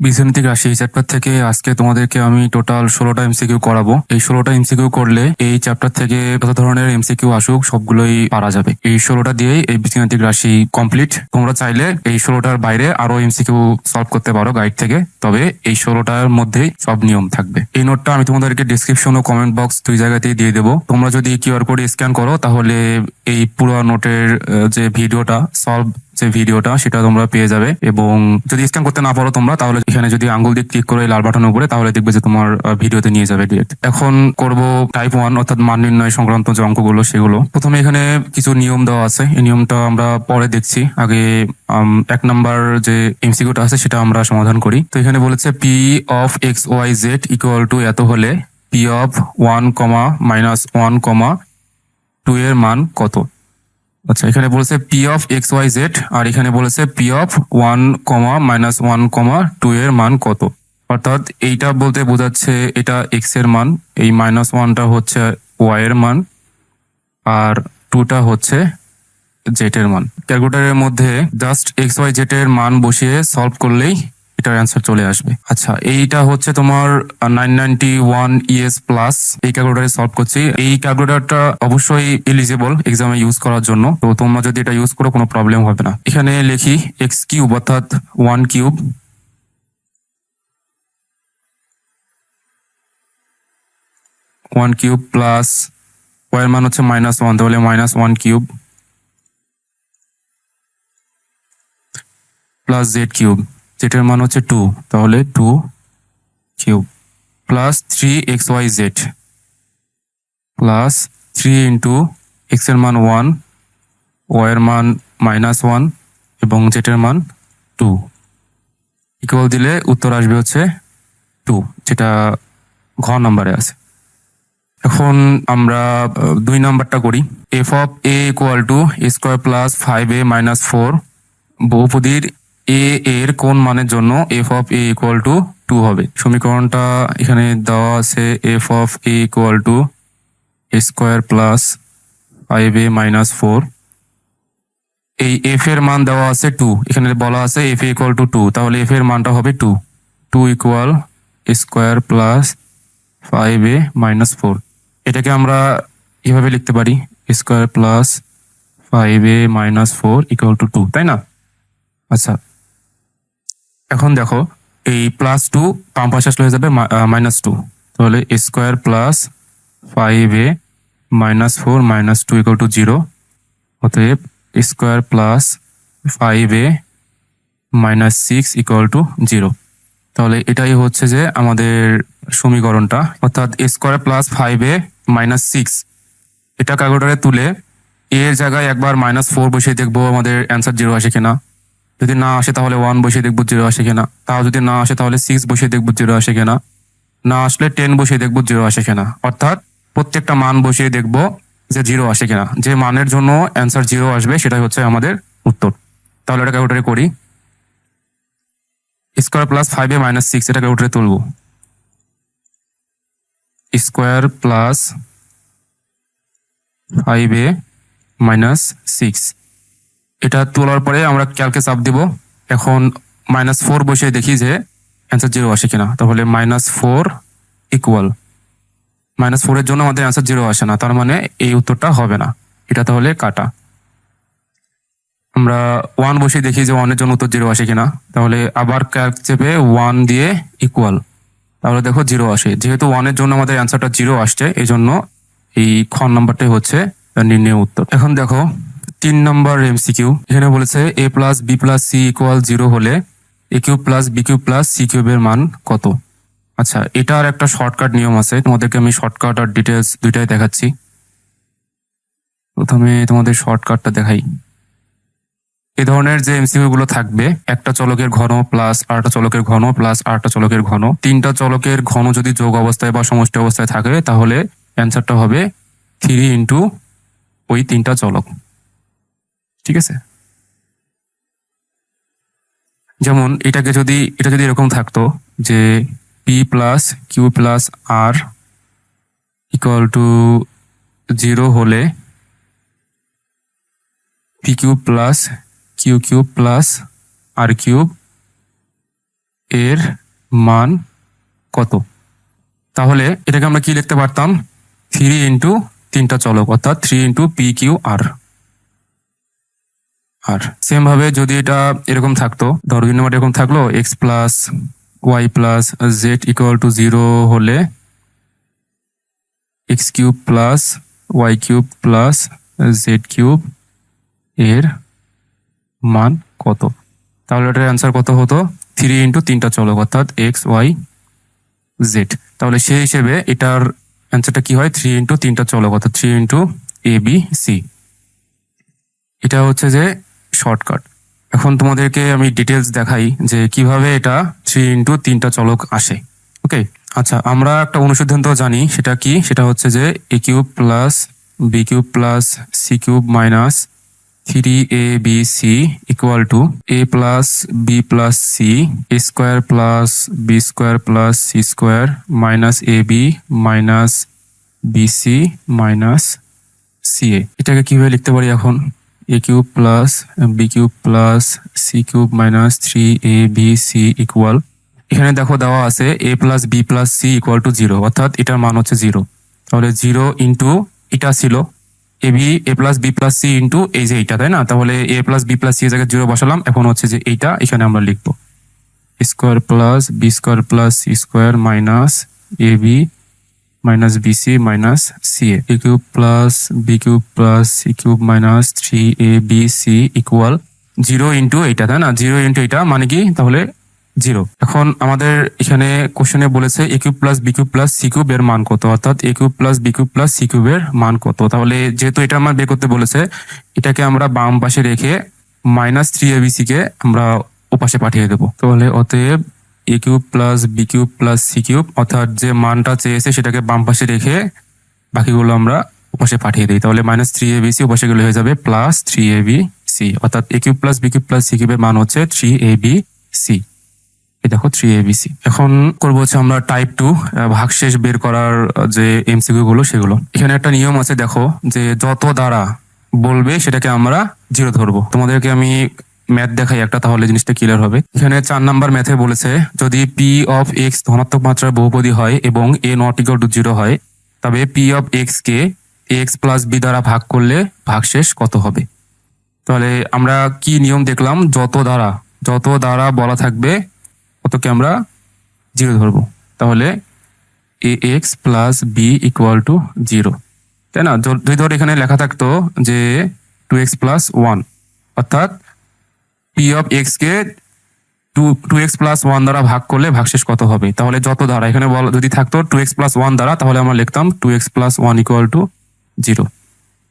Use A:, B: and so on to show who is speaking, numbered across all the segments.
A: বীজগণিতিক রাশি চ্যাপ্টার থেকে আজকে তোমাদেরকে আমি টোটাল 16টা এমসিকিউ করাবো। এই 16টা এমসিকিউ করলে এই চ্যাপ্টার থেকে কত ধরনের এমসিকিউ আসুক সবগুলোই পারা যাবে। এই 16টা দিয়েই এই বীজগণিতিক রাশি কমপ্লিট। তোমরা চাইলে এই 16টার বাইরে আরো এমসিকিউ সলভ করতে পারো গাইড থেকে, তবে এই 16টার মধ্যেই সব নিয়ম থাকবে। এই নোটটা আমি তোমাদেরকে ডিসক্রিপশন ও কমেন্ট বক্স দুই জায়গাতেই দিয়ে দেবো। তোমরা যদি কিউআর কোড স্ক্যান করো তাহলে এই পুরো নোটের যে ভিডিওটা যে ভিডিওটা সেটা তোমরা পেয়ে যাবে। এবং যদি স্ক্যান করতে না পারো তোমরা, তাহলে এখানে যদি আঙ্গুল দিয়ে ক্লিক করে লাল বাটনের উপরে, তাহলে দেখবে যে তোমার ভিডিওতে নিয়ে যাবে ডিরেক্ট। এখন করব টাইপ 1 অর্থাৎ মান নির্ণয় সংক্রান্ত যে অঙ্কগুলো সেগুলো। প্রথমে এখানে কিছু নিয়ম দেওয়া আছে, এই নিয়মটা আমরা পরে দেখছি। আগে 1 নাম্বার যে এমসিকিউটা আছে সেটা আমরা সমাধান করি। তো এখানে বলেছে P of X Y Z equal to এত হলে পি অফ 1, -1, 2 এর মান কত। আচ্ছা, এখানে বলেছে P of X Y Z আর এখানে বলেছে পি অফ 1, -1, 2 এর মান কত। অর্থাৎ এইটা বলতে বোঝাচ্ছে এটা এক্স এর মান, এই -1টা হচ্ছে ওয়াই এর মান, আর 2টা হচ্ছে জেড এর মান। ক্যালকুলেটরের মধ্যে জাস্ট এক্স ওয়াই জেড এর মান বসিয়ে সলভ করলেই এটার অ্যান্সার চলে আসবে। আচ্ছা, এইটা হচ্ছে তোমার 991 ইএস প্লাস। এই ক্যালকুলেটরে সলভ করছি। এই ক্যালকুলেটরটা অবশ্যই এলিজিবল এক্সামে ইউজ করার জন্য, তো তোমরা যদি এটা ইউজ করো কোনো প্রবলেম হবে না। এখানে লিখি এক্স কিউব অর্থাৎ 1 কিউব প্লাস ওয়াই এর মান হচ্ছে -1, তাহলে -1 cube plus Z cube, Z এর মান হচ্ছে 2, তাহলে 2 cube plus 3xyz plus 3 into x এর মান 1, ওয়াই এর মান -1 এবং জেড এর মান 2 ইকুয়াল দিলে উত্তর আসবে হচ্ছে 2, যেটা ঘ নাম্বারে আছে। এখন আমরা 2 নাম্বারটা করি। F of A equal to square plus 5a - 4 বহুপদীর এ এর কোন মানের জন্য F of A equal to 2 হবে। সমীকরণটা এখানে দেওয়া আছে, F of A equal to square plus 5a - 4। এই এফ এর মান দেওয়া আছে 2, এখানে বলা আছে এফ ইকুয়াল টু 2, তাহলে এফ এর মানটা হবে 2 ইকুয়াল স্কোয়ার প্লাস 5a - 4। এটাকে আমরা এভাবে লিখতে পারি, square plus 5a - 4 equal to 2, তাই না? আচ্ছা, এখন দেখো এই +2 বাম পাশে আসলে হয়ে যাবে -2, তাহলে square plus 5a - 4 - 2 equal to 0। অতএব square plus 5a - 6 equal to 0। তাহলে এটাই হচ্ছে যে আমাদের সমীকরণটা, অর্থাৎ স্কোয়ার প্লাস 5a - 6। এটা ক্যালকুলেটরে তুলে এর জায়গায় একবার -4 বসিয়ে দেখবো আমাদের অ্যান্সার 0 আসে কিনা। যদি না আসে তাহলে 1 বসিয়ে দেখবো 0 আসে কিনা। তাও যদি না আসে তাহলে 6 বসিয়ে দেখবো 0 আসে কিনা। না আসলে 10 বসিয়ে দেখবো 0 আসে কিনা। অর্থাৎ প্রত্যেকটা মান বসিয়ে দেখবো যে 0 আসে কিনা। যে মানের জন্য অ্যান্সার 0 আসবে সেটাই হচ্ছে আমাদের উত্তর। তাহলে এটা ক্যালকুলেটরে করি। স্কোয়ার প্লাস 5a - 6 এটা ক্যালকুলেটরে তুলবো। স্কোয়ার প্লাস 5a - 6 এটা তোলার পরে আমরা ক্যালকে চাপ দিব। এখন -4 বসিয়ে দেখি যে অ্যান্সার 0 আসে কিনা। তাহলে -4 ইকুয়াল -4 এর জন্য আমাদের অ্যান্সার 0 আসে না, তার মানে এই উত্তরটা হবে না, এটা তাহলে কাটা। আমরা 1 বসিয়ে দেখি যে 1 এর জন্য উত্তর 0 আসে কিনা। তাহলে আবার ক্যালক চেপে 1 দিয়ে ইকুয়াল, তাহলে দেখো 0 আসে। যেহেতু 1 এর জন্য আমাদের অ্যান্সারটা 0 আসছে, এই জন্য এই খ নাম্বারটাই হচ্ছে নির্ণয় উত্তর। এখন দেখো 3 নম্বর এমসিকিউ। এখানে বলেছে a plus B plus C equal 0 হলে A cube plus B cube plus C কিউবের মান কত। আচ্ছা, এটার একটা শর্টকাট নিয়ম আছে, তোমাদেরকে আমি শর্টকাট আর ডিটেলস দুইটাই দেখাচ্ছি। প্রথমে তোমাদের শর্টকাটটা দেখাই। এই ধরনের যে এমসিকিউ গুলো থাকবে, একটা চলকের ঘন প্লাস আরেকটা চলকের ঘন প্লাস আরেকটা চলকের ঘন, 3টা চলকের ঘন যদি যোগ অবস্থায় বা সমষ্টি অবস্থায় থাকে তাহলে অ্যান্সারটা হবে 3 ইন্টু ওই 3টা চলক। ঠিক আছে, যেমন এটা যদি এরকম থাকতো যে P plus Q plus R equal to 0 হলে P cube plus Q cube plus R cube এর মান কত? তাহলে এটাকে আমরা কি লিখতে পারতাম, 3 ইন্টু তিনটা চলক, অর্থাৎ 3 ইন্টু পি কিউ আর। আর সেম ভাবে যদি এটা এরকম থাকতো, ধরো 2 নম্বর এরকম থাকলো, X plus Y plus Z equal to 0 হলে X cube plus Y cube plus Z cube এর মান কত? তাহলে এটার অ্যান্সার কত হতো, 3 ইন্টু তিনটা চলক, অর্থাৎ এক্স ওয়াই জেড। তাহলে সেই হিসেবে এটার অ্যান্সারটা কি হয়, 3 ইন্টু তিনটা চলক, অর্থাৎ 3 ইন্টু এ বি সি। এটা হচ্ছে যে শর্টকাট। এখন তোমাদেরকে আমি ডিটেলস দেখাই যে কিভাবে এটা 3 ইন্টু তিনটা চলক আসে। ওকে, আচ্ছা, আমরা একটা অনুসিদ্ধান্ত জানি, সেটা কি, সেটা হচ্ছে যে A cube plus B cube plus C cube minus 3abc equal to A plus B plus C square plus B square plus C square minus A B minus BC minus C A. এটাকে কিভাবে লিখতে পারি এখন, A cube plus B cube plus C cube minus 3abc equal, এখানে দেখো দেওয়া আছে A plus B plus C equal to 0, অর্থাৎ এটার মান হচ্ছে 0। তাহলে 0 ইন্টু এটা ছিল A plus B plus C into এই যে এইটা, তাই না? তাহলে A plus B plus C এর জায়গায় 0 বসালাম। এখন হচ্ছে যে এইটা এখানে আমরা লিখবো square plus B square plus C square minus A B minus BC minus C A cube plus B cube plus C cube minus 3abc equal 0 into এইটা, তাই না? 0 ইন্টু এইটা মানে কি, তাহলে 0। এখন আমাদের এখানে কোশ্চেনে বলেছে A cube plus B cube plus C cube এর মান কত, অর্থাৎ A cube plus B cube plus C কিউবের মান কত। তাহলে যেহেতু এটা আমার বের করতে বলেছে, এটাকে আমরা বাম পাশে রেখে -3abc কে আমরা ওপাশে পাঠিয়ে দেবো। তাহলে অতএব A cube plus B cube plus C cube, অর্থাৎ যে মানটা চেয়েছে সেটাকে বাম পাশে রেখে বাকিগুলো আমরা ওপাশে পাঠিয়ে দিই। তাহলে -3abc ওপাশে গেলে হয়ে যাবে +3abc, অর্থাৎ A cube plus B cube plus C কিউবের মান হচ্ছে 3abc। এই দেখো 3abc। এখন করবো হচ্ছে আমরা টাইপ 2 ভাগশেষ বের করার যে এমসিকিউ গুলো সেগুলো। এখানে একটা নিয়ম আছে, দেখো যে যত দ্বারা বলবে সেটাকে আমরা 0 ধরবো। তোমাদেরকে আমি ম্যাথ দেখাই একটা, তাহলে জিনিসটা ক্লিয়ার হবে। এখানে 4 নাম্বার ম্যাথে বলেছে যদি পি অফ এক্স ধনাত্মক মাত্রার বহুপদী হয় এবং এ নট ইকুয়াল টু 0 হয়, তবে পি অফ এক্স কে এক্স প্লাস বি দ্বারা ভাগ করলে ভাগশেষ কত হবে? তাহলে আমরা কি নিয়ম দেখলাম, যত দ্বারা বলা থাকবে অতকে আমরা 0 ধরবো। তাহলে A X plus B equal to 0, তাই না? যদি ধর এখানে লেখা থাকতো যে 2x প্লাস 1, অর্থাৎ P of X K 2x plus 1 দ্বারা ভাগ করলে ভাগশেষ কত হবে? তাহলে যত দ্বারা এখানে যদি থাকতো 2x প্লাস 1 দ্বারা, তাহলে আমরা লিখতাম 2x প্লাস 1 ইকুয়াল টু 0,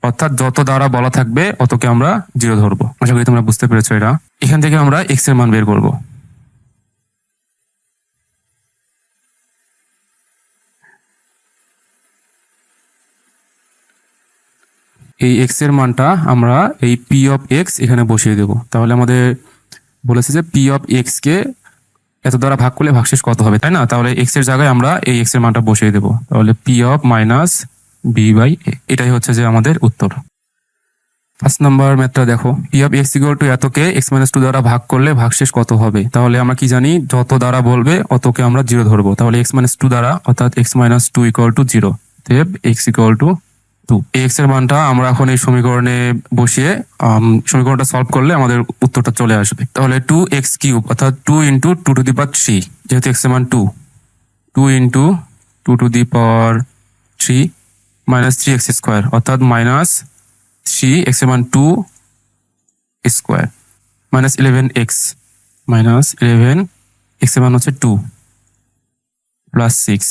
A: অর্থাৎ যত দ্বারা বলা থাকবে অতকে আমরা 0 ধরবো। আশা করি তোমরা বুঝতে পেরেছো এটা। এখান থেকে আমরা x এর মান বের করবো। এই x এর মানটা আমরা এই পি অফ এক্স এখানে বসিয়ে দেব। তাহলে আমাদের বলেছে যে পি অফ এক্স কে এত দ্বারা ভাগ করলে ভাগশেষ কত হবে, তাই না? তাহলে x এর জায়গায় আমরা এই x এর মানটা বসিয়ে দেব। তাহলে P of minus B by A, এটাই হচ্ছে যে আমাদের উত্তর। 5 নাম্বার ম্যাথটা দেখো, P of X equal to এতকে x-2 দ্বারা ভাগ করলে ভাগশেষ কত হবে? তাহলে আমরা কি জানি, যত দ্বারা বলবে অতকে আমরা 0 ধরবো। তাহলে x-2 দ্বারা, অর্থাৎ x-2 ইকুয়াল টু 0, অতএব x ইকুয়াল টু 2। এক্স এর মানটা আমরা এখন এই সমীকরণে বসিয়ে সমীকরণটা সলভ করলে আমাদের উত্তরটা চলে আসবে। তাহলে 2x কিউব, অর্থাৎ 2 ইন্টু 2 টু দি পাওয়ার 3, যেহেতু x এর মান 2 into 2 two the power 3 minus 3x square, অর্থাৎ মাইনাস 3x এর মান 2 square minus 11x minus 11x এর মান হচ্ছে 2 প্লাস 6,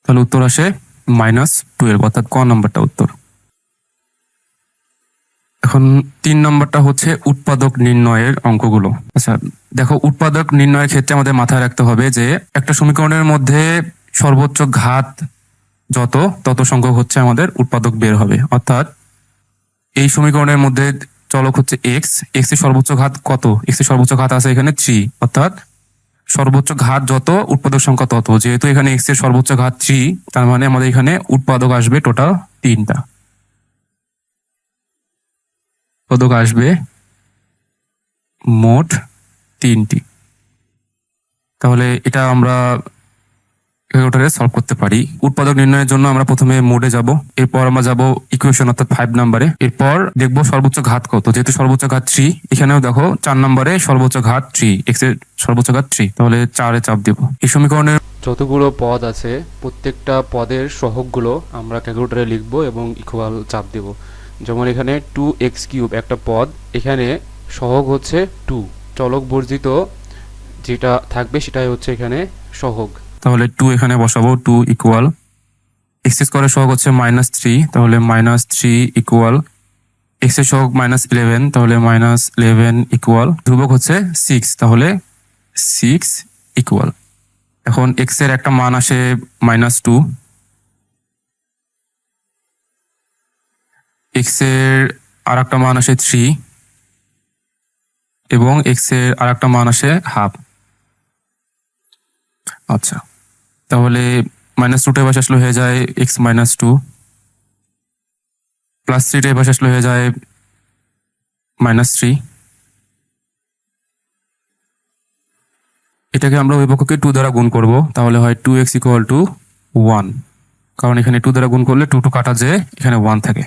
A: তাহলে উত্তর আসে -12, অর্থাৎ ক নাম্বারটা উত্তর। এখন 3 নাম্বারটা হচ্ছে উৎপাদক নির্ণয়ের অঙ্কগুলো। আচ্ছা দেখো, উৎপাদক নির্ণয়ের ক্ষেত্রে আমাদের মাথায় রাখতে হবে যে একটা সমীকরণের মধ্যে সর্বোচ্চ ঘাত তত সংখ্যক হচ্ছে আমাদের উৎপাদক বের হবে। অর্থাৎ এই সমীকরণের মধ্যে চলক হচ্ছে এক্স এর সর্বোচ্চ ঘাত কত? এক্স এর সর্বোচ্চ ঘাত আছে এখানে 3, অর্থাৎ সর্বোচ্চ ঘাত যত উৎপাদক সংখ্যা তত। যেহেতু এখানে এক্স এর সর্বোচ্চ ঘাত 3, তার মানে আমাদের এখানে উৎপাদক আসবে টোটাল 3টা। উৎপাদক আসবে মোট 3টি। তাহলে এটা আমরা ক্যালকুলেটরে সলভ করতে পারি। উৎপাদক নির্ণয়ের জন্য আমরা প্রথমে মোডে যাব, এরপর আমরা যাব ইকুয়েশন অর্থাৎ 5 নম্বরে। এরপর দেখবো সর্বোচ্চ ঘাত কত, যেহেতু সর্বোচ্চ ঘাত 3, এখানেও দেখো 4 নম্বরে সর্বোচ্চ ঘাত 3, এক্স এর সর্বোচ্চ ঘাত 3, তাহলে 4-এ চাপ দেব। এই সমীকরণের
B: যতগুলো পদ আছে প্রত্যেকটা পদের সহগগুলো আমরা ক্যালকুলেটরে লিখব এবং ইকুয়াল চাপ দেব। যেমন এখানে 2x³ একটা পদ, এখানে সহগ হচ্ছে 2, চলক বর্জিত যেটা থাকবে সেটাই হচ্ছে এখানে সহগ।
A: তাহলে 2 এখানে বসাবো, 2 ইকুয়াল এক্স স্কোয়ারের সহগ হচ্ছে -3, তাহলে -3 ইকুয়াল এক্স এর সহগ -11, তাহলে -11 ইকুয়াল ধ্রুবক হচ্ছে 6, তাহলে 6 ইকুয়াল। এখন এক্স এর একটা মান আসে -2, এক্স এর আর একটা মান আসে 3 এবং এক্স এর আর একটা মান আসে হাফ। আচ্ছা, তাহলে -2টা পাশে আসলে হয়ে যায় x -2, +3টা পাশে আসলে হয়ে যায় -3। এটাকে আমরা ওই পক্ষকে 2 দ্বারা গুণ করব, তাহলে হয় 2x = 1, কারণ এখানে 2 দ্বারা গুণ করলে 2 কাটা যায়, এখানে 1 থাকে।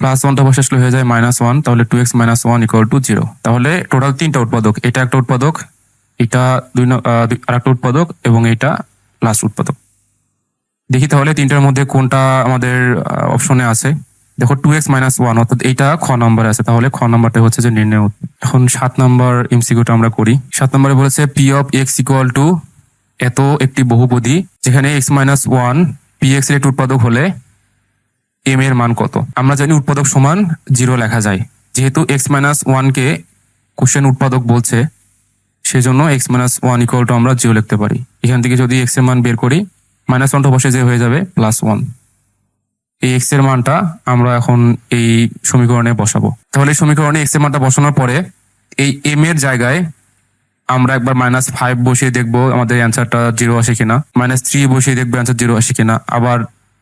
A: +1টা পাশে আসলে হয়ে যায় -1, তাহলে 2x - 1 = 0। তাহলে টোটাল 3টা উৎপাদক, এটা একটা উৎপাদক, এটা আর একটা উৎপাদক এবং এটা লাস্ট উৎপাদক। দেখি তাহলে 3টার মধ্যে কোনটা আমাদের অপশনে আছে। দেখো 2x - 1 অর্থাৎ এইটা খ নম্বরে আছে, তাহলে খ নম্বরটা হচ্ছে যে নির্ণয় উত্তর। এখন 7 নম্বর এমসিকিউটা আমরা করি। 7 নম্বরে বলেছে p of x = এত একটি বহুপদী যেখানে x - 1 px এর একটি উৎপাদক হলে m এর মান কত। আমরা জানি উৎপাদক সমান 0 লেখা যায়, যেহেতু x - 1 কে কোশ্চেন উৎপাদক বলছে সেজন্য x - 1 = আমরা 0 লিখতে পারি। এখান থেকে যদি x এর মান বের করি, -1টা বসে যে হয়ে যাবে +1। এই x এর মানটা আমরা এখন এই সমীকরণে বসাবো। তাহলে এই সমীকরণে x এর মানটা বসানোর পরে এই m এর জায়গায় আমরা একবার -5 বসিয়ে দেখবো আমাদের অ্যান্সারটা 0 আসে কিনা, -3 বসিয়ে দেখবো অ্যান্সার 0 আসে কিনা, আবার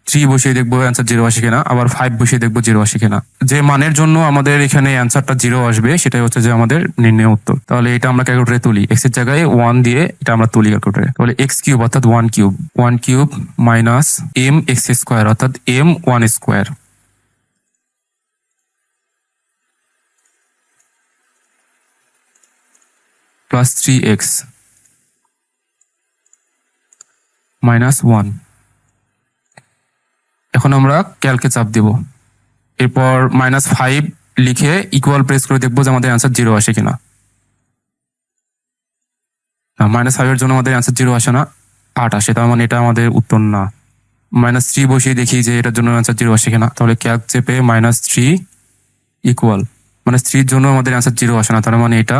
A: 3 বসিয়ে দেখবো অ্যান্সার 0 আসে কিনা, আবার 5 বসিয়ে দেখবো 0 আসে কিনা। যে মানের জন্য আমাদের এখানে অ্যান্সারটা 0 আসবে সেটাই হচ্ছে যে আমাদের নির্ণয় উত্তর। তাহলে এটা আমরা ক্যালকুলেটরে তুলি, x এর জায়গায় 1 দিয়ে এটা আমরা তুলি ক্যালকুলেটরে। তাহলে x³ অর্থাৎ 1³ মাইনাস mx² অর্থাৎ m1² প্লাস 3x মাইনাস 1। এখন আমরা ক্যালকে চাপ দেব, এরপর -5 লিখে ইকুয়াল প্রেস করে দেখবো যে আমাদের অ্যান্সার 0 আসে কিনা। -5 এর জন্য আমাদের অ্যান্সার 0 আসে না, 8 আসে, তার মানে এটা আমাদের উত্তর না। -3 বসিয়ে দেখি যে এটার জন্য অ্যান্সার 0 আসে কিনা, তাহলে ক্যালক চেপে -3 ইকুয়াল -3 এর জন্য আমাদের অ্যান্সার 0 আসে না, তার মানে এটা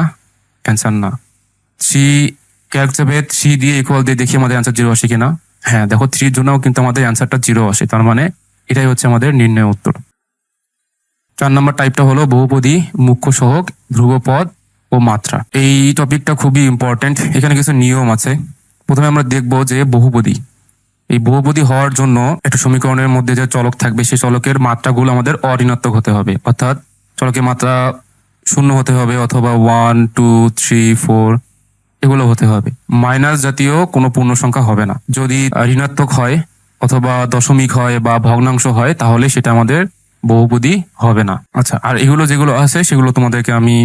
A: অ্যান্সার না। 3 ক্যালক চেপে 3 দিয়ে ইকুয়াল দিয়ে দেখি আমাদের অ্যান্সার 0 আসে কিনা। হ্যাঁ, দেখো 3 এর জন্যও কিন্তু আমাদের অ্যান্সারটা 0 আসে, তার মানে এটাই হচ্ছে আমাদের নির্ণয় উত্তর। 4 নম্বর টাইপটা হলো বহুপদী, মুখ্য সহগ, ধ্রুবপদ ও মাত্রা। এই টপিকটা খুবই ইম্পর্টেন্ট, এখানে কিছু নিয়ম আছে। প্রথমে আমরা দেখব যে বহুপদী, এই বহুপদী হওয়ার জন্য একটা সমীকরণের মধ্যে যে চলক থাকবে সেই চলকের মাত্রাগুলো আমাদের অঋণাত্মক হতে হবে, অর্থাৎ চলকের মাত্রা 0 হতে হবে অথবা 1, 2, 3, 4 এগুলো হতে হবে। মাইনাস জাতীয় কোনো পূর্ণ সংখ্যা হবে না। যদি ঋণাত্মক হয় অথবা দশমিক হয় বা ভগ্নাংশ হয় তাহলে সেটা আমাদের বহুপদী হবে না। আচ্ছা, আর এগুলো যেগুলো আছে সেগুলো তোমাদেরকে আমি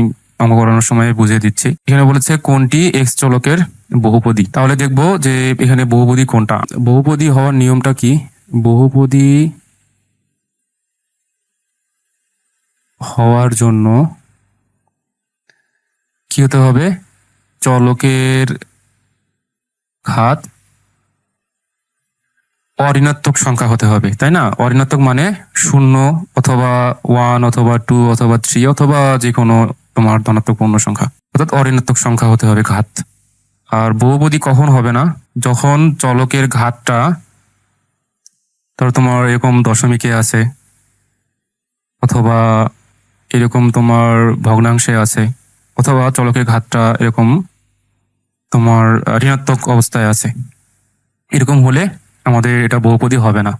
A: অঙ্ক করানোর সময় বুঝিয়ে দিচ্ছি। এখানে বলেছে কোনটি এক্স চলকের বহুপদী, তাহলে দেখবো যে এখানে বহুপদী কোনটা। বহুপদী হওয়ার নিয়মটা কি, বহুপদী হওয়ার জন্য কি হতে হবে, চলকের ঘাত অঋণাত্মক সংখ্যা হতে হবে, তাই না। অঋণাত্মক মানে 0 অথবা 1 অথবা 2 অথবা 3 অথবা যে কোনো তোমার ধনাত্মক পূর্ণ সংখ্যা, অর্থাৎ অঋণাত্মক সংখ্যা হতে হবে ঘাত। আর বহুপদী কখন হবে না, যখন চলকের ঘাতটা ধরো তোমার এরকম দশমিকে আছে অথবা এরকম তোমার ভগ্নাংশে আছে অথবা চলকের ঘাতটা এরকম তোমার ঋণাত্মক অবস্থায় আছে, এরকম হলে আমাদের এটা বহুপদী হবে না।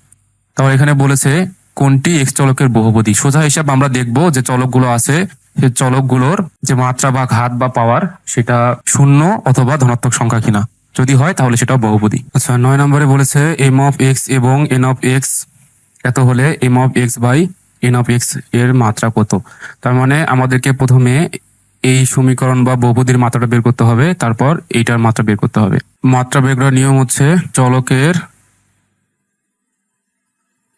A: তাহলে এখানে বলেছে কোনটি এক্স চলকের বহুপদী। সোজা হিসাব আমরা দেখব যে চলকগুলো আছে সেই চলকগুলোর যে মাত্রা বা ঘাত বা পাওয়ার সেটা শূন্য অথবা ধনাত্মক সংখ্যা কিনা, যদি হয় তাহলে সেটা বহুপদী। আচ্ছা, 9 নম্বরে বলেছে এম অফ এক্স এবং এন অফ এক্স এত হলে M of X by N of X এর মাত্রা কত। তার মানে আমাদেরকে প্রথমে এই সমীকরণ বা বহুপদীর মাত্রাটা বের করতে হবে, তারপর এইটার মাত্রা বের করতে হবে। মাত্রা বের করার নিয়ম হচ্ছে চলকের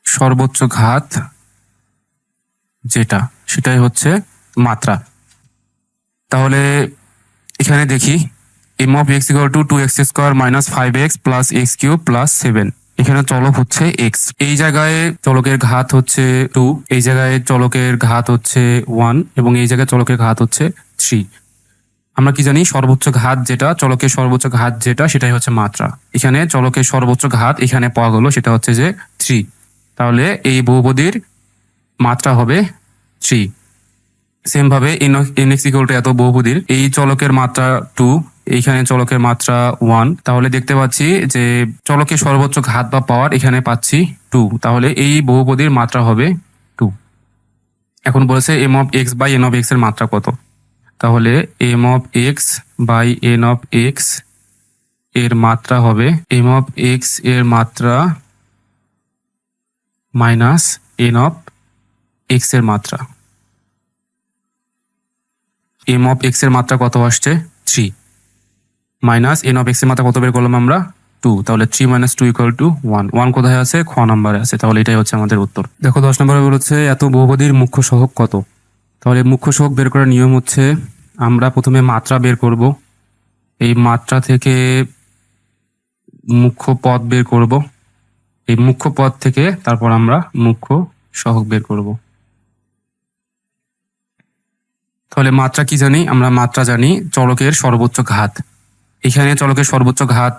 A: সর্বোচ্চ ঘাত যেটা, সেটাই হচ্ছে মাত্রা। তাহলে এখানে দেখি M of X equal to 2x square minus 5x plus X cube plus 7। এখানে চলক হচ্ছে এক্স, এই জায়গায় চলকের ঘাত হচ্ছে 2, এই জায়গায় চলকের ঘাত হচ্ছে 1 এবং এই জায়গায় চলকের ঘাত হচ্ছে 3। আমরা কি জানি সর্বোচ্চ ঘাত যেটা, চলকের সর্বোচ্চ ঘাত যেটা, সেটাই হচ্ছে মাত্রা। এখানে চলকের সর্বোচ্চ ঘাত এখানে পাওয়া গেল, সেটা হচ্ছে যে 3। তাহলে এই বহুপদীর মাত্রা হবে 3। সেম ভাবে এন এক্স ইকুয়াল টু এত বহুপদীর এই চলকের মাত্রা 2, এইখানে চলকের মাত্রা 1। তাহলে দেখতে পাচ্ছি যে চলকের সর্বোচ্চ ঘাত বা পাওয়ার এখানে পাচ্ছি 2, তাহলে এই বহুপদীর মাত্রা হবে 2। এখন বলেছে M of X by N of X এর মাত্রা কত। তাহলে M of X by N of X এর মাত্রা হবে এম অফ এক্স এর মাত্রা মাইনাস এন অফ এক্স এর মাত্রা। এম অফ এক্স এর মাত্রা কত আসছে 3, মাইনাস এন অফ এক্স এর মাত্রা কত বের করলাম আমরা 2। তাহলে 3 মাইনাস 2 ইকুয়াল টু 1। 1 কোথায় আছে, খ নাম্বারে আছে, তাহলে এটাই হচ্ছে আমাদের উত্তর। দেখো 10 নম্বরে বলেছে এত বহুপদীর মুখ্য সহগ কত। তাহলে মুখ্য সহগ বের করার নিয়ম হচ্ছে আমরা প্রথমে মাত্রা বের করব, এই মাত্রা থেকে মুখ্য পদ বের করব, এই মুখ্য পদ থেকে তারপর আমরা মুখ্য সহগ বের করব। তাহলে মাত্রা কি জানি আমরা, মাত্রা জানি চলকের সর্বোচ্চ ঘাত। এখানে চলকের সর্বোচ্চ ঘাত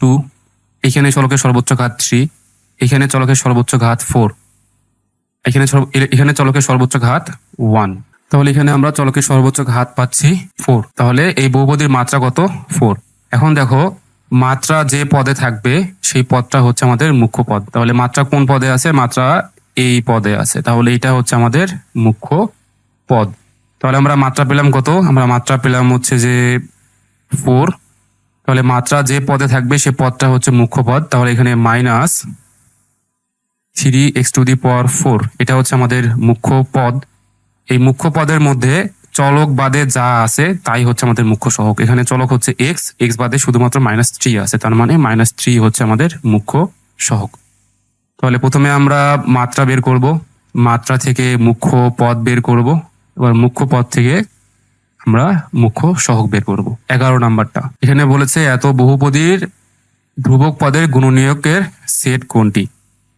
A: 2, এখানে চলকের সর্বোচ্চ ঘাত 3, এখানে চলকের সর্বোচ্চ ঘাত 4, এখানে চলকের সর্বোচ্চ ঘাত 1। তাহলে এখানে আমরা চলকের সর্বোচ্চ ঘাত পাচ্ছি 4। তাহলে এই বহুপদীর মাত্রা কত 4। এখন দেখো মাত্রা যে পদে থাকবে সেই পদটা হচ্ছে আমাদের মুখ্য পদ। তাহলে মাত্রা কোন পদে আছে, মাত্রা এই পদে আছে, তাহলে এটা হচ্ছে আমাদের মুখ্য পদ। তাহলে আমরা মাত্রা পেলাম কত, আমরা মাত্রা পেলাম হচ্ছে যে 4। তাহলে মাত্রা যে পদে থাকবে সে পদটা হচ্ছে মুখ্য পদ। তাহলে এখানে minus 3x two the power 4 এটা হচ্ছে আমাদের মুখ্য পদ। এই মুখ্য পদের মধ্যে চলক বাদে যা আছে তাই হচ্ছে আমাদের মুখ্য সহগ। এখানে চলক হচ্ছে এক্স, এক্স বাদে শুধুমাত্র -3 আছে, তার মানে -3 হচ্ছে আমাদের মুখ্য সহগ। তাহলে প্রথমে আমরা মাত্রা বের করব, মাত্রা থেকে মুখ্য পদ বের করব, এবার মুখ্য পদ থেকে আমরা মুখ্য সহগ বের করব। 11 নাম্বারটা এখানে বলেছে এত বহুপদীর ধ্রুবক পদের গুণনীয়কের সেট কোনটি।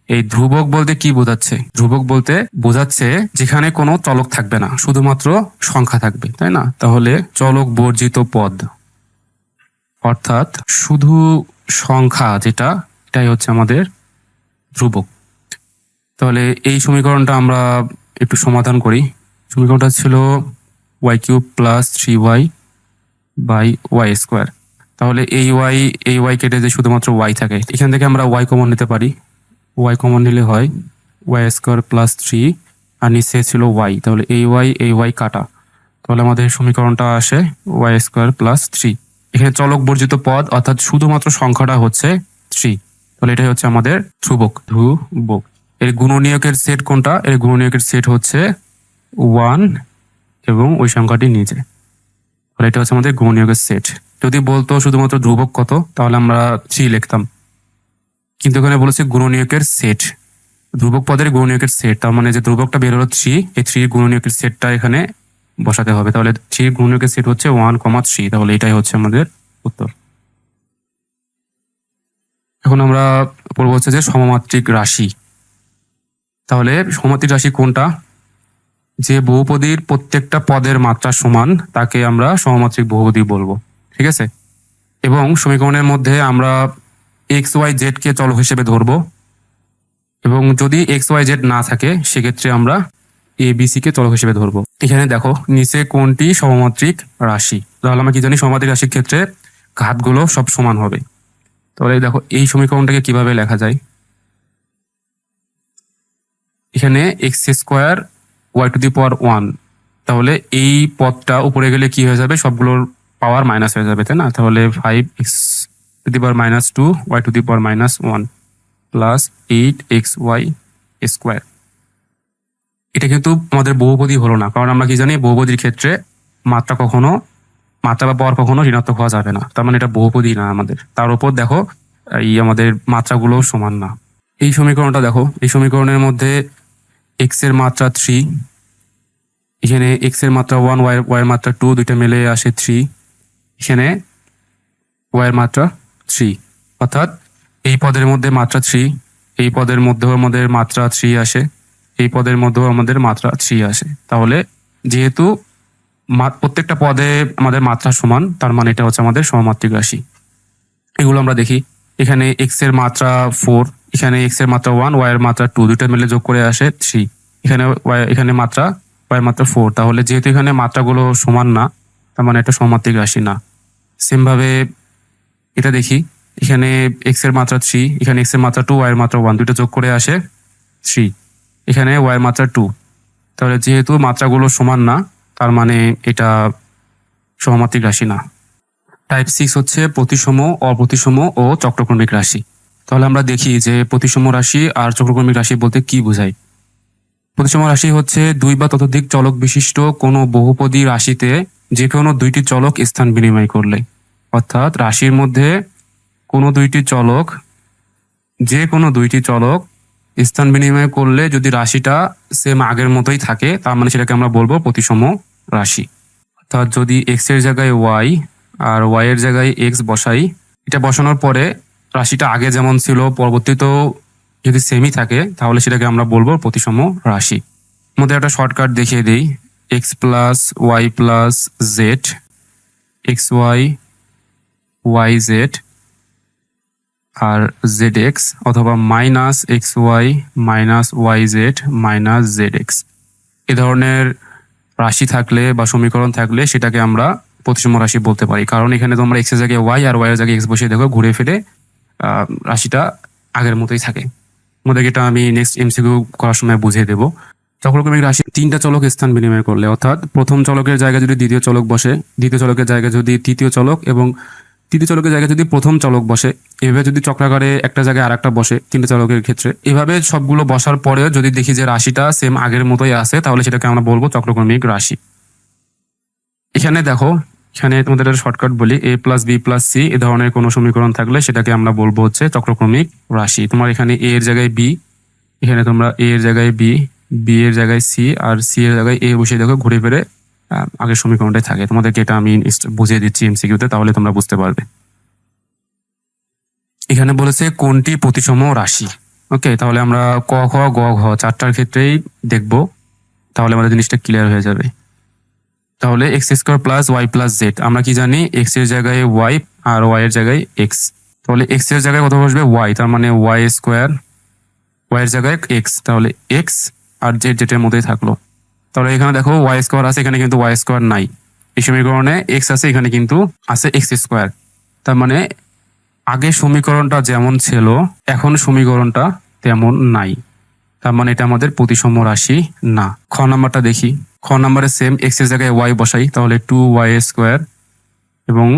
A: এই ধ্রুবক বলতে কি বোঝাচ্ছে, ধ্রুবক বলতে বোঝাচ্ছে যেখানে কোনো চলক থাকবে না, শুধুমাত্র সংখ্যা থাকবে, তাই না। তাহলে চলক বর্জিত পদ অর্থাৎ শুধু সংখ্যা যেটা, এটাই হচ্ছে আমাদের ধ্রুবক। তাহলে এই সমীকরণটা আমরা একটু সমাধান করি। সমীকরণটা ছিল y³ plus 3y by Y square. তাহলে এই ওয়াই কেটে যে শুধুমাত্র y থাকে, এখান থেকে আমরা y কমন নিতে পারি। y কমন নিলে হয় ওয়াই স্কোয়ার প্লাস 3 আর নিচে ছিল y, তাহলে এই ওয়াই কাটা, তাহলে আমাদের সমীকরণটা আসে ওয়াই স্কোয়ার প্লাস 3। এখানে চলক বর্জিত পদ অর্থাৎ শুধুমাত্র সংখ্যাটা হচ্ছে 3, তাহলে এটাই হচ্ছে আমাদের ধ্রুবক। এর গুণনীয়কের সেট কোনটা, এর গুণনীয়কের সেট হচ্ছে 1 এবং ওই সংখ্যাটি নিচে, তাহলে এটা হচ্ছে আমাদের গুণনীয়কের সেট। যদি বলতো শুধুমাত্র ধ্রুবক কত তাহলে আমরা 3 লিখতাম, কিন্তু এখানে বলেছে গুণনীয়কের সেট, ধ্রুবক পদের গুণনীয়কের সেট, তার মানে যে ধ্রুবকটা বের হলো 3, এই 3 গুণনীয়কের সেটটা এখানে বসাতে হবে। তাহলে 3 গুণনীয়কের সেট হচ্ছে 1,3, তাহলে এটাই হচ্ছে আমাদের উত্তর। এখন আমরা পড়ব হচ্ছে যে সমমাত্রিক রাশি। তাহলে সমমাত্রিক রাশি কোনটা, যে বহুপদীর প্রত্যেকটা পদের মাত্রা সমান তাকে আমরা সমমাত্রিক বহুপদী বলবো, ঠিক আছে। এবং সমীকরণের মধ্যে আমরা XYZ কে চলক হিসেবে ধরবো, এবং যদি XYZ না থাকে সেক্ষেত্রে আমরা ABC কে চলক হিসেবে ধরবো। এখানে দেখো নিচে কোনটি সমমাত্রিক রাশি, তাহলে আমরা কি জানি সমমাত্রিক রাশির ক্ষেত্রে ঘাতগুলো সব সমান হবে। তাহলে দেখো এই সমীকরণটাকে কিভাবে লেখা যায়, এখানে x² y টু দি পাওয়ার 1 তাহলে এই পদটা উপরে গেলে কি হয়ে যাবে, সবগুলোর পাওয়ার মাইনাস হয়ে যাবে, তাই না? তাহলে 5x⁻² y⁻1 plus 8xy square. এটা কিন্তু আমাদের বহুপদী হলো না, কারণ আমরা কি জানি বহুপদীর ক্ষেত্রে মাত্রা বা পাওয়ার কখনো ঋণাত্মক হওয়া যাবে না, তার মানে এটা বহুপদী না আমাদের। তার উপর দেখো এই আমাদের মাত্রাগুলো সমান না। এই সমীকরণটা দেখো, এই সমীকরণের মধ্যে এক্স এর মাত্রা 3, এখানে এক্স এর মাত্রা 1, ওয়াই এর মাত্রা 2, দুইটা মিলে আসে 3, এখানে ওয়াই এর মাত্রা 3, অর্থাৎ এই পদের মধ্যে মাত্রা 3, এই পদের মধ্যেও আমাদের মাত্রা 3 আসে, এই পদের মধ্যেও আমাদের মাত্রা 3 আসে। তাহলে যেহেতু প্রত্যেকটা পদে আমাদের মাত্রা সমান, তার মানে এটা হচ্ছে আমাদের সমমাত্রিক রাশি। এগুলো আমরা দেখি, এখানে এক্স এর মাত্রা 4, এখানে এক্স এর মাত্রা 1, ওয়াই এর মাত্রা 2, দুইটা মিলে যোগ করে আসে 3, এখানে মাত্রা ওয়াই এর মাত্রা 4। তাহলে যেহেতু এখানে মাত্রাগুলো সমান না, তার মানে এটা সমমাত্রিক রাশি না। সেম ভাবে এটা দেখি, এখানে এক্স এর মাত্রা 3, এখানে এক্স এর মাত্রা 2, ওয়াই এর মাত্রা 1, দুইটা যোগ করে আসে 3, এখানে ওয়াই এর মাত্রা 2। তাহলে যেহেতু মাত্রাগুলো সমান না, তার মানে এটা সমমাত্রিক রাশি না। টাইপ 6 হচ্ছে প্রতিসম, অপ্রতিসম ও চক্রক্রমিক রাশি। তাহলে আমরা দেখি যে প্রতিসম রাশি আর চক্রক্রমিক রাশি বলতে কি বোঝায়। প্রতিসম রাশি হচ্ছে দুই বা ততোধিক চলক বিশিষ্ট কোনো বহুপদী রাশিতে যে কোনো দুইটি চলক স্থান বিনিময় করলে, অর্থাৎ রাশির মধ্যে যে কোনো দুইটি চলক স্থান বিনিময় করলে যদি রাশিটা সেম আগের মতোই থাকে, তার মানে সেটাকে আমরা বলবো প্রতিসম রাশি। অর্থাৎ যদি এক্স এর জায়গায় ওয়াই আর ওয়াই এর জায়গায় এক্স বসাই, এটা বসানোর পরে রাশিটা আগে যেমন ছিল পরবর্তীতেও যদি সেমই থাকে, তাহলে সেটাকে আমরা বলবো প্রতিসম রাশি। মধ্যে একটা শর্টকাট দেখিয়ে দিই, X plus Y plus Z, X Y Y Z আর জেড এক্স, অথবা minus X Y minus Y Z minus Z X. এ ধরনের রাশি থাকলে বা সমীকরণ থাকলে সেটাকে আমরা প্রতিসম রাশি বলতে পারি, কারণ এখানে তোমরা এক্স এর জায়গায় ওয়াই আর ওয়াই এর জায়গায় এক্স বসিয়ে দেখো, ঘুরে ফিরে রাশিটা আগের মতোই থাকে। তোমাদেরকে এটা আমি নেক্সট এমসিকিউ করার সময় বুঝিয়ে দেবো। চক্রক্রমিক রাশি তিনটা চলক স্থান বিনিময় করলে, অর্থাৎ প্রথম চলকের জায়গায় যদি দ্বিতীয় চলক বসে, দ্বিতীয় চলকের জায়গায় যদি তৃতীয় চলক এবং তৃতীয় চলকের জায়গায় যদি প্রথম চলক বসে, এভাবে যদি চক্রাকারে একটা জায়গায় আর একটা বসে তিনটা চলকের ক্ষেত্রে, এভাবে সবগুলো বসার পরেও যদি দেখি যে রাশিটা সেম আগের মতোই আছে, তাহলে সেটাকে আমরা বলবো চক্রক্রমিক রাশি। এখানে দেখো, এখানে তোমাদের শর্টকাট বলি, এ প্লাস বি প্লাস সি এ ধরনের কোনো সমীকরণ থাকলে সেটাকে আমরা বলবো হচ্ছে চক্রক্রমিক রাশি। তোমার এখানে এ এর জায়গায় বি, এখানে তোমরা এ এর জায়গায় বি, বি এর জায়গায় সি আর সি এর জায়গায় এ বসিয়ে দেখো, ঘুরে ফিরে আগের সমীকরণটাই থাকে। তোমাদেরকে এটা আমি বুঝিয়ে দিচ্ছি এমসিকিউতে, তাহলে তোমরা বুঝতে পারবে। এখানে বলেছে কোনটি প্রতিসম রাশি। ওকে, তাহলে আমরা ক খ গ ঘ চারটার ক্ষেত্রেই দেখব, তাহলে আমাদের জিনিসটা ক্লিয়ার হয়ে যাবে। তাহলে X square plus Y plus Z, আমরা কি জানি এক্স এর জায়গায় ওয়াই আর ওয়াই এর জায়গায় এক্স। তাহলে এক্স এর জায়গায় কত বসবে ওয়াই, তার মানে ওয়াই স্কোয়ার, ওয়াই এর জায়গায় এক্স, তাহলে এক্স আর জেড জেটের মধ্যেই থাকলো। তাহলে এখানে দেখো ওয়াই স্কোয়ার আছে, এখানে কিন্তু ওয়াই স্কোয়ার নাই। এই সমীকরণে এক্স আছে, এখানে কিন্তু আছে এক্স স্কোয়ার। তার মানে আগের সমীকরণটা যেমন ছিল এখন সমীকরণটা তেমন নাই, তার মানে এটা আমাদের প্রতিসম রাশি না। খ নাম্বারটা দেখি, খ নাম্বারে সেম এক্স এর জায়গায় ওয়াই বসাই, তাহলে 2y স্কোয়ার, এবং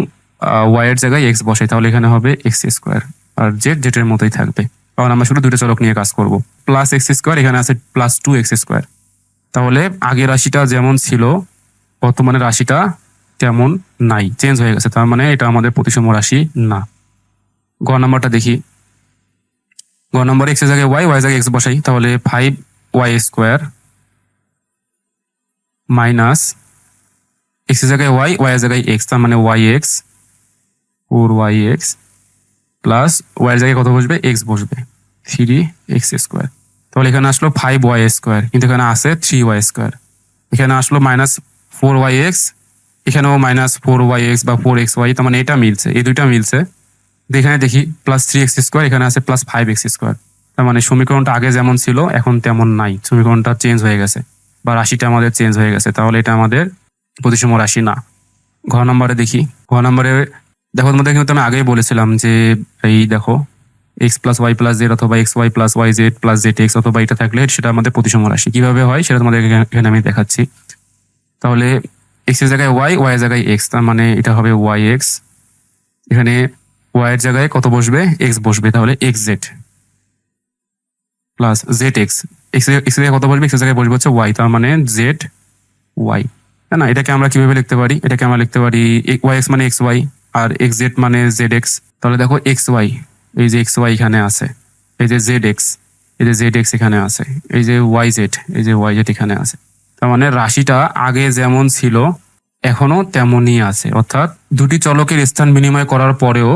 A: ওয়াই এর জায়গায় এক্স বসাই, তাহলে এখানে হবে এক্স স্কোয়ার, আর জেড জেটের মতোই থাকবে, কারণ আমরা শুধু দুটো চলক নিয়ে কাজ করব। প্লাস এক্স স্কোয়ার, এখানে আছে প্লাস 2x স্কোয়ার। তাহলে আগের রাশিটা যেমন ছিল বর্তমানে রাশিটা তেমন নাই, চেঞ্জ হয়ে গেছে, তার মানে এটা আমাদের প্রতিসম রাশি না। গ নাম্বারটা দেখি, গ নাম্বার এক্স এর জায়গায় ওয়াই, ওয়াই জায়গায় এক্স বসাই, তাহলে 5y স্কোয়ার মাইনাস এক্স এর জায়গায় ওয়াই, ওয়াই এর জায়গায় এক্স, তার মানে Y x 4y plus Y এর জায়গায় কত বসবে এক্স বসবে 3x স্কোয়ার। তাহলে এখানে আসলো 5y স্কোয়ার, কিন্তু এখানে আছে 3y স্কোয়ার। এখানে আসলো মাইনাস 4yx, এখানেও মাইনাস 4yx বা 4xy, তার মানে এটা মিলছে, এই দুইটা মিলছে। এখানে দেখি প্লাস 3x স্কোয়ার, এখানে আছে প্লাস 5x স্কোয়ার, তার মানে সমীকরণটা আগে যেমন ছিল এখন তেমন নাই, সমীকরণটা চেঞ্জ হয়ে গেছে বা রাশিটা আমাদের চেঞ্জ হয়ে গেছে, তাহলে এটা আমাদের প্রতিসম রাশি না। ঘ নম্বরে দেখি, ঘ নম্বরে দেখো তোমাদের কিন্তু আমি আগেই বলেছিলাম যে এই দেখো X plus Y plus Z অথবা X Y plus Y Z plus Z X অথবা এটা থাকলে সেটা আমাদের প্রতিসম রাশি। কিভাবে হয় সেটা তোমাদের এখানে আমি দেখাচ্ছি। তাহলে এক্স এর জায়গায় ওয়াই, ওয়াই এর জায়গায় এক্স, তার মানে এটা হবে ওয়াই এক্স। এখানে ওয়াই এর জায়গায় কত বসবে, এক্স বসবে, তাহলে x Z plus Z x. X এর জায়গায় কত বসবে, এক্স এর জায়গায় বসবে হচ্ছে ওয়াই, তার মানে জেড ওয়াই। তাই না? এটাকে আমরা কিভাবে লিখতে পারি, এটাকে আমরা লিখতে পারি ওয়াই এক্স মানে এক্স ওয়াই আর এক্স জেড মানে জেড এক্স। তাহলে দেখো এক্স ওয়াই, এই যে এক্স ওয়াই এখানে আছে, এই যে জেড এক্স, এই যে জেড এক্স এখানে আছে, এই যে ওয়াই জেড, এই যে ওয়াই জেড এখানে আছে। তার মানে রাশিটা আগে যেমন ছিল এখনো তেমনই আছে, অর্থাৎ দুটি চলকের স্থান বিনিময় করার পরেও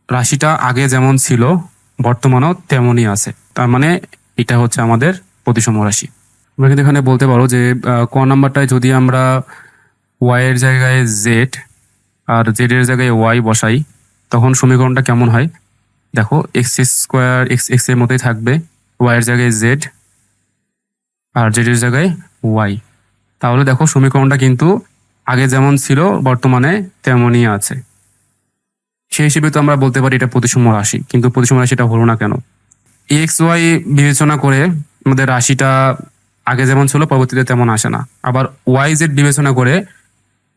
A: রাশিটা আগে যেমন ছিল বর্তমানেও তেমনই আছে। তার মানে এটা হচ্ছে আমাদের প্রতিসম রাশি। আমরা কিন্তু এখানে বলতে পারো যে ক নাম্বারটায় যদি আমরা ওয়াই এর জায়গায় জেড আর জেড এর জায়গায় ওয়াই বসাই তখন সমীকরণটা কেমন হয় দেখো, এক্স স্কোয়ার এক্স এক্স এর মতোই থাকবে, ওয়াই এর জায়গায় জেড আর জেড এর জায়গায় ওয়াই। তাহলে দেখো সমীকরণটা কিন্তু আগে যেমন ছিল বর্তমানে তেমনই আছে। সেই হিসেবে তো আমরা বলতে পারি এটা প্রতিসম রাশি, কিন্তু প্রতিসম রাশিটা হলো না কেন? এক্স ওয়াই বিবেচনা করে আমাদের রাশিটা আগে যেমন ছিল পরবর্তীতে তেমন আসে না, আবার ওয়াই জেড বিবেচনা করে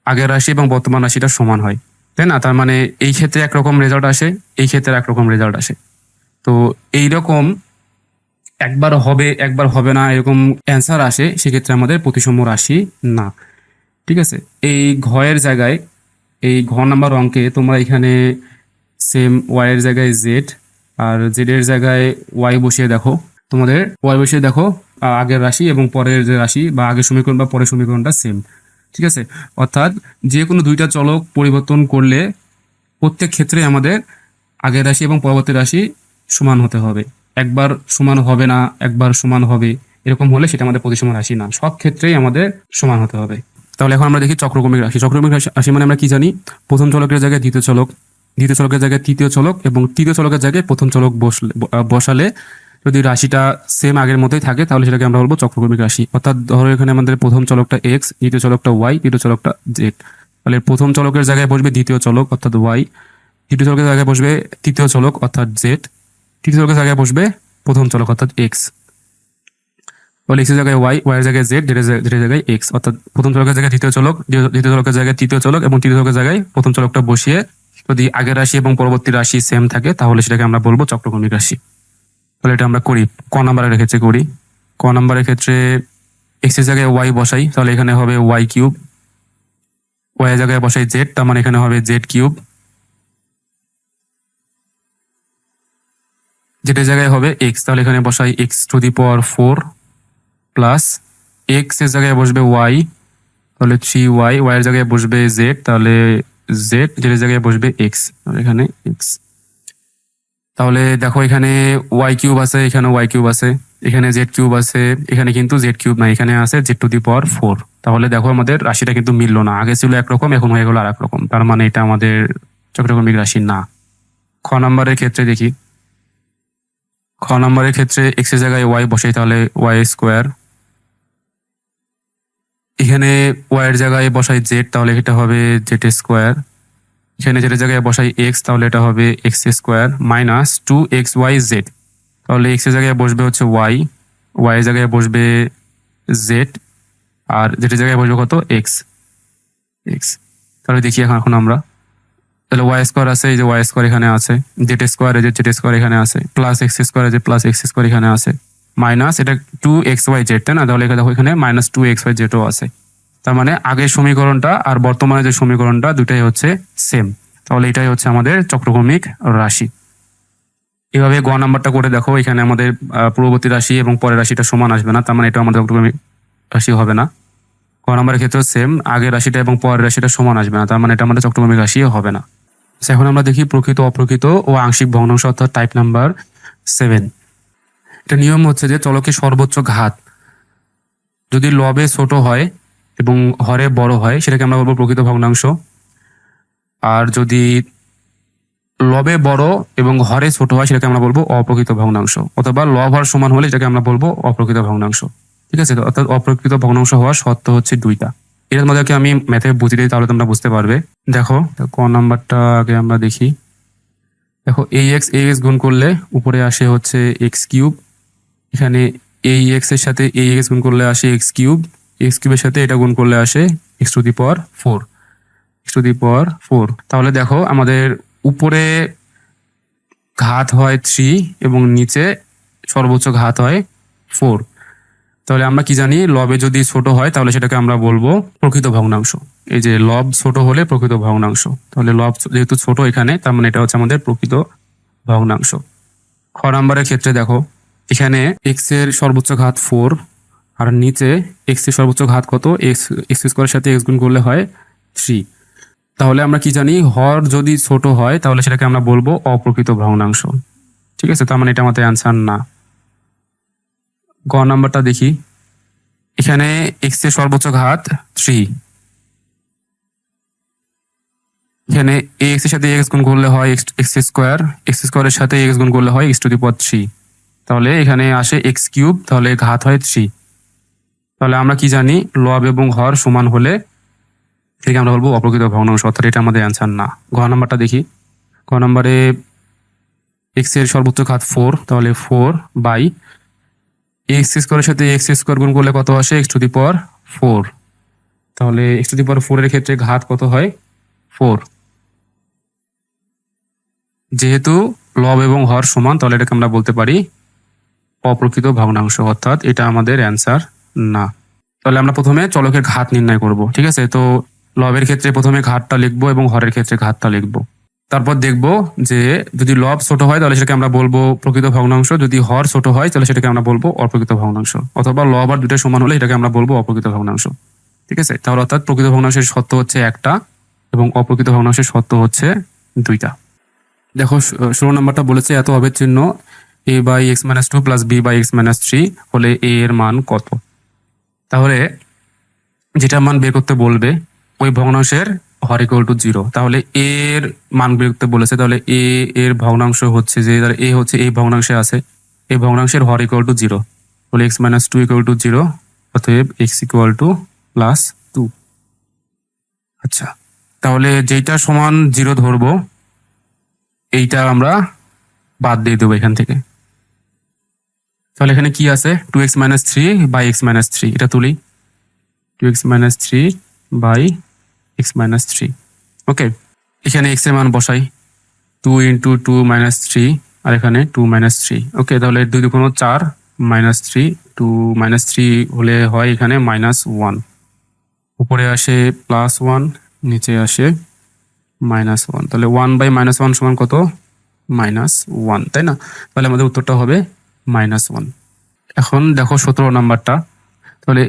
A: আগের রাশি এবং বর্তমান রাশিটা সমান হয়, তাই না? তার মানে এই ক্ষেত্রে একরকম রেজাল্ট আসে, এই ক্ষেত্রে একরকম রেজাল্ট আসে। তো এইরকম একবার হবে একবার হবে না এরকম অ্যান্সার আসে, সেক্ষেত্রে আমাদের প্রতিসম রাশি না। ঠিক আছে, এই ঘয়ের জায়গায়, এই ঘ নাম্বার অঙ্কে তোমরা এখানে সেম ওয়াই এর জায়গায় জেড আর জেড এর জায়গায় ওয়াই বসিয়ে দেখো, তোমাদের ওয়াই বসিয়ে দেখো আগের রাশি এবং পরের যে রাশি বা আগের সমীকরণ বা পরের সমীকরণটা সেম। ঠিক আছে, অর্থাৎ যে কোনো দুইটা চলক পরিবর্তন করলে প্রত্যেক ক্ষেত্রে আমাদের আগের রাশি এবং পরবর্তী রাশি সমান হতে হবে। একবার সমান হবে না, একবার সমান হবে, এরকম হলে সেটা আমাদের প্রতিসম রাশি না, সব ক্ষেত্রেই আমাদের সমান হতে হবে। তাহলে এখন আমরা দেখি চক্রক্রমিক রাশি। চক্রক্রমিক রাশি মানে আমরা কি জানি, প্রথম চলকের জায়গায় দ্বিতীয় চলক, দ্বিতীয় চলকের জায়গায় তৃতীয় চলক এবং তৃতীয় চলকের জায়গায় প্রথম চলক বসালে যদি রাশিটা সেম আগের মতোই থাকে তাহলে সেটাকে আমরা বলবো চক্রক্রমিক রাশি। অর্থাৎ ধরো এখানে আমাদের প্রথম চলকটা এক্স, দ্বিতীয় চলকটা ওয়াই, তৃতীয় চলকটা জেড। তাহলে প্রথম চলকের জায়গায় বসবে দ্বিতীয় চলক অর্থাৎ ওয়াই, তৃতীয় চলকের জায়গায় বসবে তৃতীয় চলক অর্থাৎ জেড, তৃতীয় চলকের জায়গায় বসবে প্রথম চলক অর্থাৎ এক্স। তাহলে এক্স এর জায়গায় ওয়াই, ওয়াই এর জায়গায় জেড, জেড এর জায়গায় এক্স, অর্থাৎ প্রথম চলকের জায়গায় দ্বিতীয় চলক, দ্বিতীয় চলকের জায়গায় তৃতীয় চলক এবং তৃতীয় চলকের জায়গায় প্রথম চলকটা বসিয়ে যদি আগের রাশি এবং পরবর্তী রাশি সেম থাকে তাহলে সেটাকে আমরা বলবো চক্রক্রমিক রাশি। তাহলে এটা আমরা করি, ক নাম্বারের ক্ষেত্রে করি। ক নাম্বারের ক্ষেত্রে এক্স এর জায়গায় ওয়াই বসাই, তাহলে এখানে হবে ওয়াই কিউব, ওয়াই এর জায়গায় বসাই জেড, তার মানে এখানে হবে জেড কিউব, জেড এর জায়গায় হবে এক্স, তাহলে এখানে বসাই x to the power 4 plus x এর জায়গায় বসবে ওয়াই, তাহলে 3y, ওয়াই এর জায়গায় বসবে জেড, তাহলে জেড, জেড এর জায়গায় বসবে এক্স, তাহলে এখানে এক্স। তাহলে দেখো এখানে ওয়াই কিউব আছে, এখানে ওয়াই কিউব আছে, এখানে জেড কিউব আছে, এখানে কিন্তু জেড কিউব নাই, এখানে আছে জেড টু দি পাওয়ার 4। তাহলে দেখো আমাদের রাশিটা কিন্তু মিললো না, আগে ছিল একরকম এখন হয়ে গেল আর এক রকম, তার মানে এটা আমাদের চক্রক্রমিক রাশি না। খ নাম্বারের ক্ষেত্রে দেখি, খ নাম্বারের ক্ষেত্রে এক্স এর জায়গায় ওয়াই বসাই, তাহলে ওয়াই স্কোয়ার, এখানে ওয়াই এর জায়গায় বসাই জেড, তাহলে এটা হবে জেড স্কোয়ার, এখানে জেড এর জায়গায় বসাই এক্স, তাহলে এটা হবে এক্স স্কোয়ার মাইনাস 2xyz, তাহলে এক্স এর জায়গায় বসবে হচ্ছে ওয়াই, ওয়াই এর জায়গায় বসবে জেড আর জেড এর জায়গায় বসবে কত এক্স, এক্স। তাহলে দেখি এখন আমরা, তাহলে ওয়াই স্কোয়ার আছে, এই যে ওয়াই স্কোয়ার এখানে আছে, জেড স্কোয়ার, এই যে জেড স্কোয়ার এখানে আছে, প্লাস এক্স স্কোয়ার, এই যে প্লাস এক্স স্কোয়ার এখানে আছে, মাইনাস এটা 2xyz, তাই না? তাহলে দেখো এখানে মাইনাস 2xyz ও আছে। তার মানে আগের সমীকরণটা আর বর্তমানে যে সমীকরণটা দুটাই হচ্ছে সেম, তাহলে এটাই হচ্ছে আমাদের চক্রক্রমিক রাশি। এভাবে গ নাম্বারটা করে দেখো, এখানে আমাদের পূর্ববর্তী রাশি এবং পরের রাশিটা সমান আসবে না, তার মানে এটা আমাদের চক্রক্রমিক রাশি হবে না। গ নাম্বারের ক্ষেত্রে সেম, আগের রাশিটা এবং পরের রাশিটা সমান আসবে না, তার মানে এটা আমাদের চক্রক্রমিক রাশি হবে না। এখন আমরা দেখি প্রকৃত অপ্রকৃত ও আংশিক ভগ্নাংশ অর্থাৎ টাইপ নাম্বার 7। এটা নিয়ম হচ্ছে যে চলকের সর্বোচ্চ ঘাত যদি লবে ছোট হয় এবং হরে বড় হয় সেটাকে আমরা বলবো প্রকৃত ভগ্নাংশ, আর যদি লবে বড় এবং হরে ছোট হয় সেটাকে আমরা বলবো অপ্রকৃত ভগ্নাংশ, অথবা লব হর সমান হলে সেটাকে আমরা বলবো অপ্রকৃত ভগ্নাংশ। ঠিক আছে, অর্থাৎ অপ্রকৃত ভগ্নাংশ হওয়ার শর্ত হচ্ছে দুইটা। এর মধ্যে আমি ম্যাথে বুঝিয়ে দিই তাহলে তোমরা বুঝতে পারবে। দেখো ক নাম্বারটা আগে আমরা দেখি। দেখো ax গুণ করলে উপরে আসে হচ্ছে এক্স কিউব, এখানে ax এর সাথে ax গুণ করলে আসে এক্স কিউব এক্স কিউবের সাথে এটা গুণ করলে আসে X to the power 4, X to the power 4। তাহলে দেখো আমাদের উপরে ঘাত হয় 3 এবং নিচে সর্বোচ্চ ঘাত হয় 4। তাহলে আমরা কি জানি, লবে যদি ছোট হয় তাহলে সেটাকে আমরা বলবো প্রকৃত ভগ্নাংশ। এই যে লব ছোট হলে প্রকৃত ভগ্নাংশ, তাহলে লব যেহেতু ছোট এখানে, তার মানে এটা হচ্ছে আমাদের প্রকৃত ভগ্নাংশ। খ নাম্বারের ক্ষেত্রে দেখো, এখানে এক্স এর সর্বোচ্চ ঘাত 4 আর নিচে এক্স এর সর্বোচ্চ ঘাত কত, এক্স স্কোয়ারের সাথে এক্স গুণ করলে হয় 3। তাহলে আমরা কি জানি, হর যদি ছোট হয় তাহলে সেটাকে আমরা বলবো অপ্রকৃত ভগ্নাংশ। ঠিক আছে, তার মানে এটা আমাদের অ্যান্সার না। গ নাম্বারটা দেখি, এখানে এক্স এর সর্বোচ্চ ঘাত 3, এখানে এক্স এর সাথে এক্স গুণ করলে হয় এক্স স্কোয়ারের সাথে এক্স গুণ করলে হয় এক্স টু দি পাওয়ার 3। তাহলে এখানে আসে এক্স কিউব, তাহলে ঘাত হয় 3। তাহলে আমরা কি জানি, লব এবং হর সমান হলে থেকে আমরা বলবো অপ্রকৃত ভগ্নাংশ, অর্থাৎ এটা আমাদের অ্যান্সার না। ঘ নাম্বারটা দেখি, ঘ নাম্বারে এক্স এর সর্বোচ্চ ঘাত 4, তাহলে 4 বাই এক্স স্কোয়ারের সাথে এক্স স্কোয়ার গুণ করলে কত আসে এক্স টু দি পাওয়ার 4। তাহলে এক্স টু দি পাওয়ার 4 এর ক্ষেত্রে ঘাত কত হয় 4। যেহেতু লব এবং হর সমান, তাহলে এটাকে আমরা বলতে পারি অপ্রকৃত ভগ্নাংশ, অর্থাৎ এটা আমাদের অ্যান্সার না। তাহলে আমরা প্রথমে চলকের ঘাত নির্ণয় করব। ঠিক আছে, তো লবের ক্ষেত্রে প্রথমে ঘাতটা লিখবো এবং হরের ক্ষেত্রে ঘাতটা লিখবো। তারপর দেখব যে যদি লব ছোট হয় তাহলে সেটাকে আমরা বলবো প্রকৃত ভগ্নাংশ, যদি হর ছোট হয় তাহলে সেটাকে আমরা বলবো অপ্রকৃত ভগ্নাংশ, অথবা লব আর দুটো সমান হলে এটাকে আমরা বলবো অপ্রকৃত ভগ্নাংশ। ঠিক আছে, তাহলে অর্থাৎ প্রকৃত ভগ্নাংশের শর্ত হচ্ছে একটা এবং অপ্রকৃত ভগ্নাংশের শর্ত হচ্ছে 2টা। দেখো 16 নম্বরটা বলেছে এত অবিচ্ছিন্ন a by X minus 2 plus b by X minus 3 হলে a এর মান কত। তাহলে যেটা মান বের করতে বলবে ওই ভগ্নাংশের হর ইকুয়াল টু 0। তাহলে a এর মান বের করতে বলেছে, তাহলে a এর ভগ্নাংশ হচ্ছে যে a হচ্ছে এই ভগ্নাংশে আছে, এই ভগ্নাংশের হর ইকুয়াল টু 0 বলে এক্স মাইনাস 2 ইকুয়াল টু 0, অতএব এক্স ইকুয়াল টু প্লাস 2। আচ্ছা, তাহলে যেটা সমান 0 ধরবো এইটা আমরা বাদ দিয়ে দেবো এখান থেকে। তাহলে এখানে কি আছে, 2x minus 3 by X minus 3, এটা তুলি 2x minus 3 by X minus 3। Okay, এখানে x এর মান বসাই 2 ইন্টু 2 মাইনাস 3 আর এখানে 2 মাইনাস 3। ওকে, তাহলে 2 দুগুণ 4 মাইনাস 3, 2 মাইনাস 3 হলে হয় এখানে মাইনাস 1, উপরে আসে প্লাস 1, নিচে আসে মাইনাস 1। তাহলে 1 বাই মাইনাস 1 সমান কত, মাইনাস 1, তাই না? তাহলে আমাদের উত্তরটা হবে মাইনাস 1। এখন দেখো 17 নাম্বারটা, তাহলে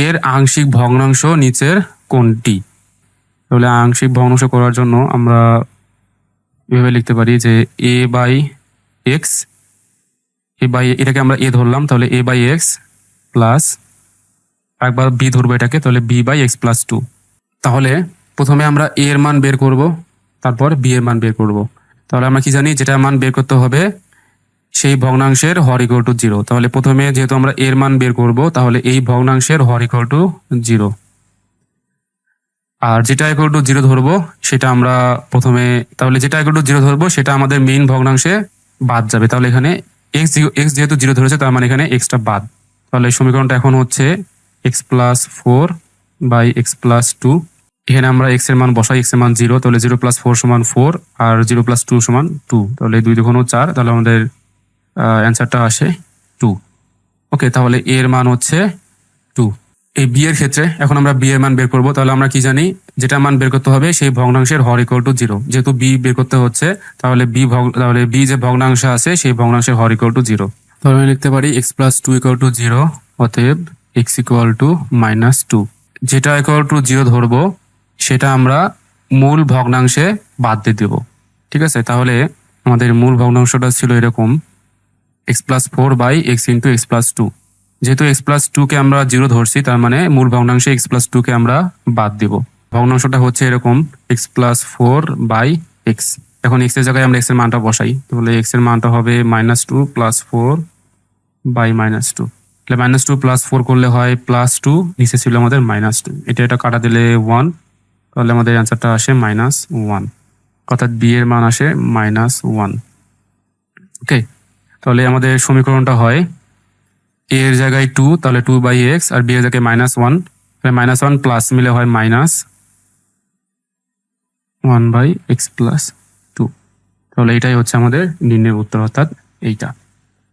A: এর আংশিক ভগ্নাংশ নিচের কোনটি। তাহলে আংশিক ভগ্নাংশ করার জন্য আমরা এভাবে লিখতে পারি যে a বাই এক্স, এটাকে আমরা a ধরলাম, তাহলে a বাই এক্স প্লাস একবার b ধরবো এটাকে, তাহলে b বাই এক্স প্লাস 2। তাহলে প্রথমে আমরা a এর মান বের করব, তারপর b এর মান বের করব। তাহলে আমরা কি জানি, যেটা মান বের করতে হবে সেই ভগ্নাংশের হর ইকুয়াল টু 0। তাহলে প্রথমে যেহেতু আমরা এর মান বের করব, তাহলে এই ভগ্নাংশের হর ইকুয়াল টু 0, আর যেটা ইকুয়াল টু 0 ধরবো সেটা আমরা প্রথমে, তাহলে যেটা ইকুয়াল টু 0 ধরবো সেটা আমাদের মেইন ভগ্নাংশে বাদ যাবে। তাহলে এখানে এক্স যেহেতু 0 ধরেছে তার মানে এখানে এক্সটা বাদ। তাহলে এই সমীকরণটা এখন হচ্ছে X plus 4 by X plus 2। এখানে আমরা এক্স এর মান বসাই, এক্স এর মান 0, তাহলে 0 প্লাস 4 সমান 4 আর 0 প্লাস 2 সমান 2, তাহলে 2 দুগুণ 4, তাহলে আমাদের অ্যান্সারটা আসে 2। ওকে, তাহলে a এর মান হচ্ছে 2। এই b এর ক্ষেত্রে এখন আমরা b এর মান বের করব। তাহলে আমরা কি জানি, যেটা মান বের করতে হবে সেই ভগ্নাংশের হর ইকুয়াল টু 0। যেহেতু b বের করতে হচ্ছে তাহলে b যে ভগ্নাংশ আছে সেই ভগ্নাংশের হর ইকুয়াল টু 0। তাহলে আমি লিখতে পারি x প্লাস 2 ইকুয়াল টু 0, অতএব x ইকুয়াল টু মাইনাস 2। যেটা ইকুয়াল টু 0 ধরবো সেটা আমরা মূল ভগ্নাংশে বাদ দিয়ে দেব। ঠিক আছে, তাহলে আমাদের মূল ভগ্নাংশটা ছিল এরকম X plus 4 by X into X plus 2। যেহেতু এক্স প্লাস 2 কে আমরা 0 ধরছি, তার মানে মূল ভগ্নাংশে এক্স প্লাস 2 কে আমরা বাদ দিব। ভগ্নাংশটা হচ্ছে এরকম এক্স প্লাস 4 বাই এক্স। এখন এক্স এর জায়গায় আমরা এক্স এর মানটা বসাই, তাহলে এক্স এর মানটা হবে মাইনাস 2 প্লাস 4 বাই মাইনাস 2। তাহলে মাইনাস 2 প্লাস 4 করলে হয় প্লাস 2, নিচে ছিল আমাদের মাইনাস 2, এটা কাটা দিলে 1, তাহলে আমাদের অ্যান্সারটা আসে মাইনাস 1, অর্থাৎ বি এর মান আসে মাইনাস 1। ওকে, তাহলে আমাদের সমীকরণটা হয় a এর জায়গায় 2, তাহলে 2 বাই এক্স, আর b এর জায়গায় মাইনাস 1, মাইনাস ওয়ান প্লাস মিলে হয় minus one by X plus two. তাহলে এটাই হচ্ছে আমাদের নির্ণয়ের উত্তর, অর্থাৎ এইটা।